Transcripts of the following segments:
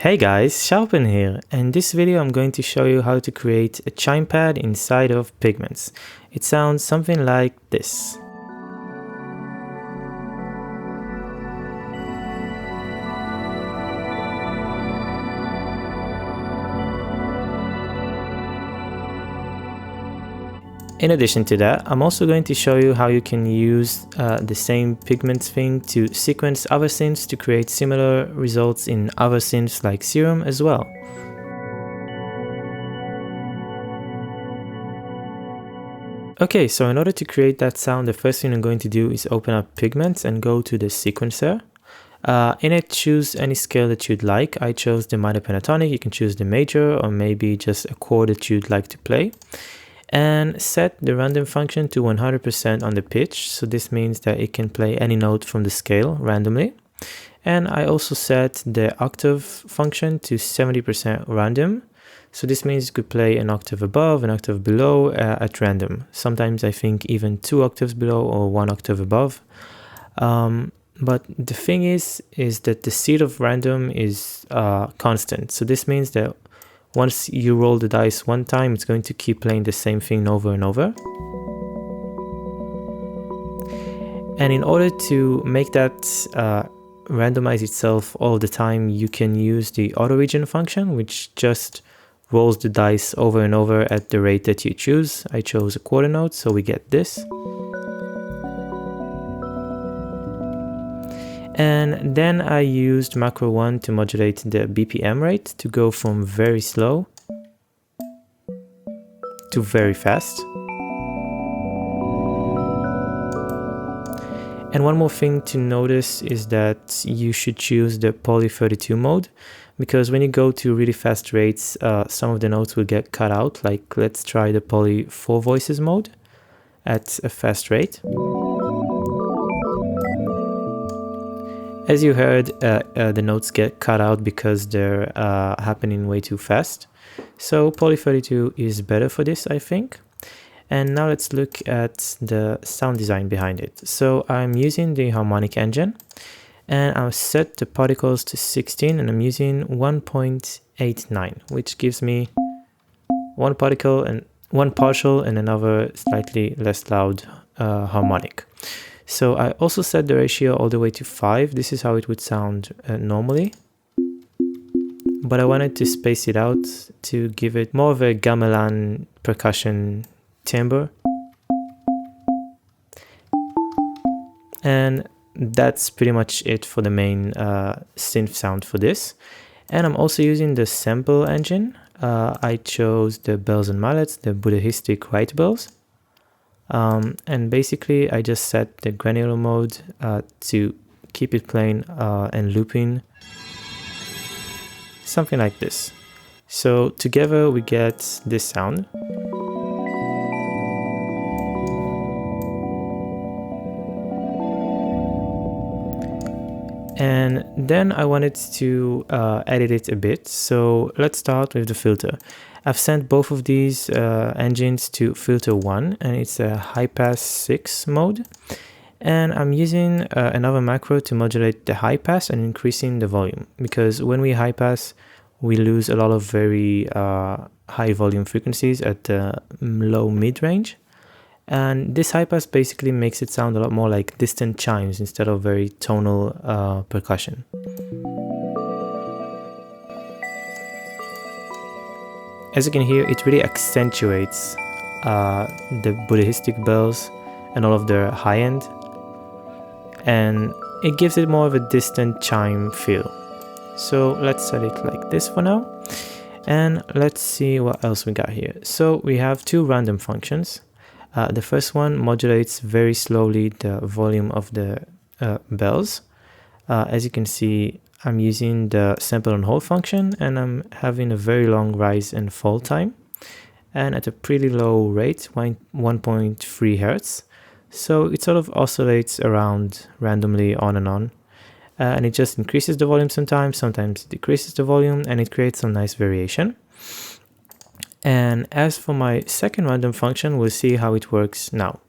Hey guys, Sharpend here. In this video I'm going to show you how to create a chime pad inside of Pigments. It sounds something like this. In addition to that, I'm also going to show you how you can use the same Pigments thing to sequence other synths to create similar results in other synths like Serum as well. Okay, so in order to create that sound, the first thing I'm going to do is open up Pigments and go to the sequencer. In it, choose any scale that you'd like. I chose the minor pentatonic. You can choose the major or maybe just a chord that you'd like to play. And set the random function to 100% on the pitch, so this means that it can play any note from the scale randomly. And I also set the octave function to 70% random, so this means it could play an octave above, an octave below at random. Sometimes I think even 2 octaves below or 1 octave above. But the thing is that the seed of random is constant, so this means that once you roll the dice one time, it's going to keep playing the same thing over and over. And in order to make that randomize itself all the time, you can use the auto region function, which just rolls the dice over and over at the rate that you choose. I chose a quarter note, so we get this. And then I used macro 1 to modulate the BPM rate to go from very slow to very fast. And one more thing to notice is that you should choose the poly 32 mode, because when you go to really fast rates, some of the notes will get cut out. Like, let's try the poly 4 voices mode at a fast rate. As you heard, the notes get cut out because they're happening way too fast. So Poly 32 is better for this, I think. And now let's look at the sound design behind it. So I'm using the harmonic engine, and I'll set the particles to 16, and I'm using 1.89, which gives me one particle and one partial and another slightly less loud harmonic. So I also set the ratio all the way to 5. This is how it would sound normally. But I wanted to space it out to give it more of a gamelan percussion timbre. And that's pretty much it for the main synth sound for this. And I'm also using the sample engine. I chose the bells and mallets, the Buddhistic white bells. And basically I just set the granular mode to keep it playing and looping, something like this. So together we get this sound. And then I wanted to edit it a bit, so let's start with the filter. I've sent both of these engines to filter 1, and it's a high pass 6 mode. And I'm using another macro to modulate the high pass and increasing the volume, because when we high pass, we lose a lot of very high volume frequencies at the low mid range. And this high pass basically makes it sound a lot more like distant chimes instead of very tonal percussion. As you can hear, it really accentuates the Buddhistic bells and all of their high end, and it gives it more of a distant chime feel. So let's set it like this for now, and let's see what else we got here. So we have 2 random functions. The first one modulates very slowly the volume of the bells. As you can see, I'm using the sample on hold function, and I'm having a very long rise and fall time, and at a pretty low rate, 1.3 Hertz. So it sort of oscillates around randomly on and on. And it just increases the volume sometimes it decreases the volume, and it creates some nice variation. And as for my second random function, we'll see how it works now.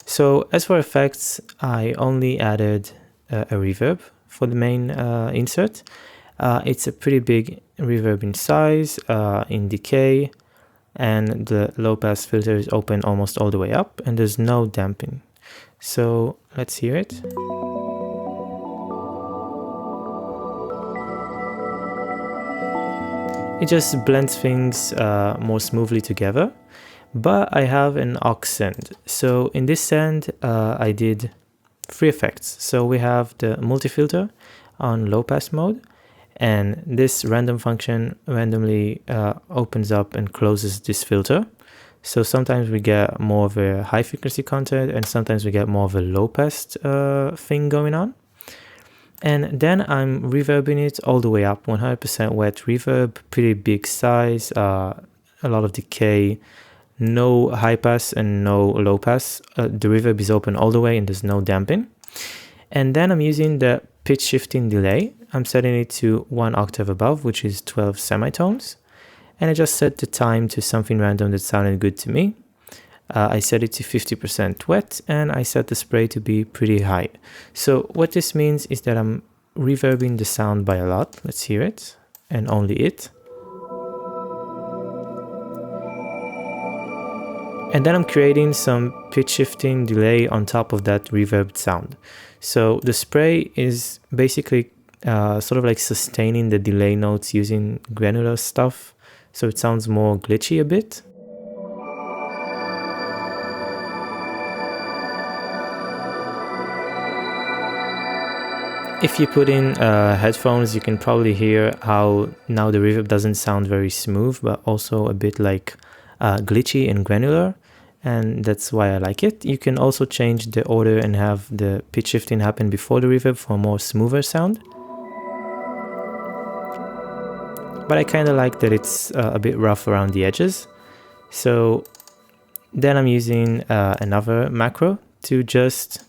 So as for effects, I only added a reverb for the main insert. It's a pretty big reverb in size, in decay, and the low pass filter is open almost all the way up, and there's no damping. So let's hear it. It just blends things more smoothly together. But I have an aux send. So in this send, I did 3 effects. So we have the multi-filter on low pass mode, and this random function randomly opens up and closes this filter. So sometimes we get more of a high frequency content, and sometimes we get more of a low pass thing going on. And then I'm reverbing it all the way up, 100% wet reverb, pretty big size, a lot of decay, no high pass and no low pass. The reverb is open all the way and there's no damping. And then I'm using the pitch shifting delay. I'm setting it to 1 octave above, which is 12 semitones. And I just set the time to something random that sounded good to me. I set it to 50% wet, and I set the spray to be pretty high. So what this means is that I'm reverbing the sound by a lot. Let's hear it, and only it. And then I'm creating some pitch shifting delay on top of that reverbed sound. So the spray is basically sort of like sustaining the delay notes using granular stuff, so it sounds more glitchy a bit. If you put in headphones, you can probably hear how now the reverb doesn't sound very smooth, but also a bit like glitchy and granular, and that's why I like it. You can also change the order and have the pitch shifting happen before the reverb for a more smoother sound. But I kind of like that it's a bit rough around the edges. So then I'm using another macro to just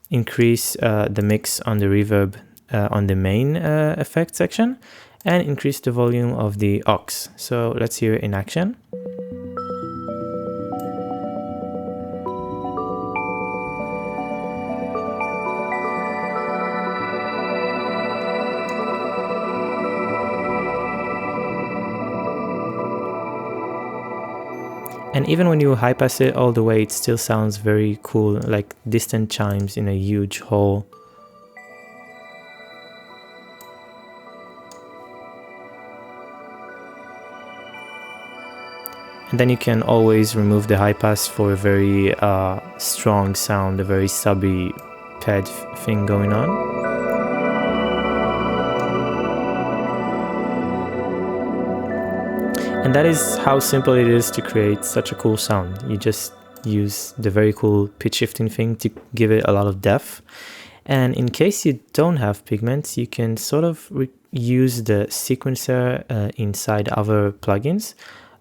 increase the mix on the reverb on the main effect section, and increase the volume of the aux. So let's hear it in action. And even when you high pass it all the way, it still sounds very cool, like distant chimes in a huge hall. And then you can always remove the high pass for a very strong sound, a very subby pad thing going on. And that is how simple it is to create such a cool sound. You just use the very cool pitch shifting thing to give it a lot of depth. And in case you don't have Pigments, you can sort of use the sequencer inside other plugins.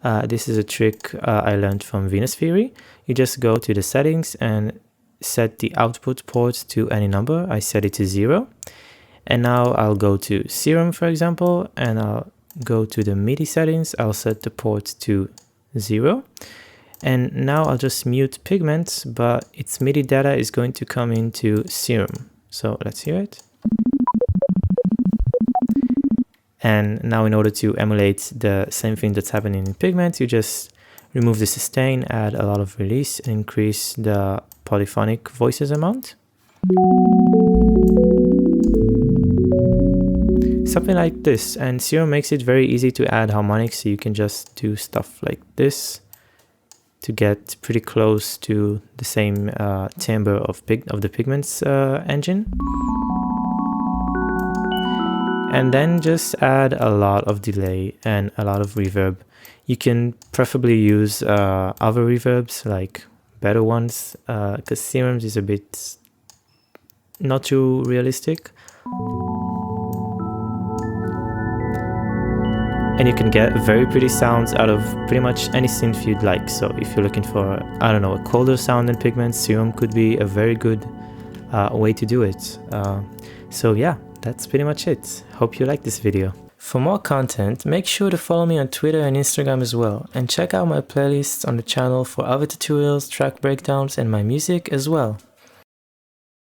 This is a trick I learned from Venus Theory. You just go to the settings and set the output port to any number. I set it to 0. And now I'll go to Serum, for example, and I'll go to the MIDI settings. I'll set the port to 0. And now I'll just mute Pigments, but its MIDI data is going to come into Serum. So let's hear it. And now in order to emulate the same thing that's happening in Pigments, you just remove the sustain, add a lot of release, and increase the polyphonic voices amount. Something like this, and Serum makes it very easy to add harmonics, so you can just do stuff like this to get pretty close to the same timbre of the Pigments engine. And then just add a lot of delay and a lot of reverb. You can preferably use other reverbs, like better ones, because Serum's is a bit not too realistic. And you can get very pretty sounds out of pretty much any synth you'd like. So if you're looking for, I don't know, a colder sound than Pigments, Serum could be a very good way to do it. So yeah, that's pretty much it. Hope you like this video. For more content, make sure to follow me on Twitter and Instagram as well, and check out my playlists on the channel for other tutorials, track breakdowns, and my music as well.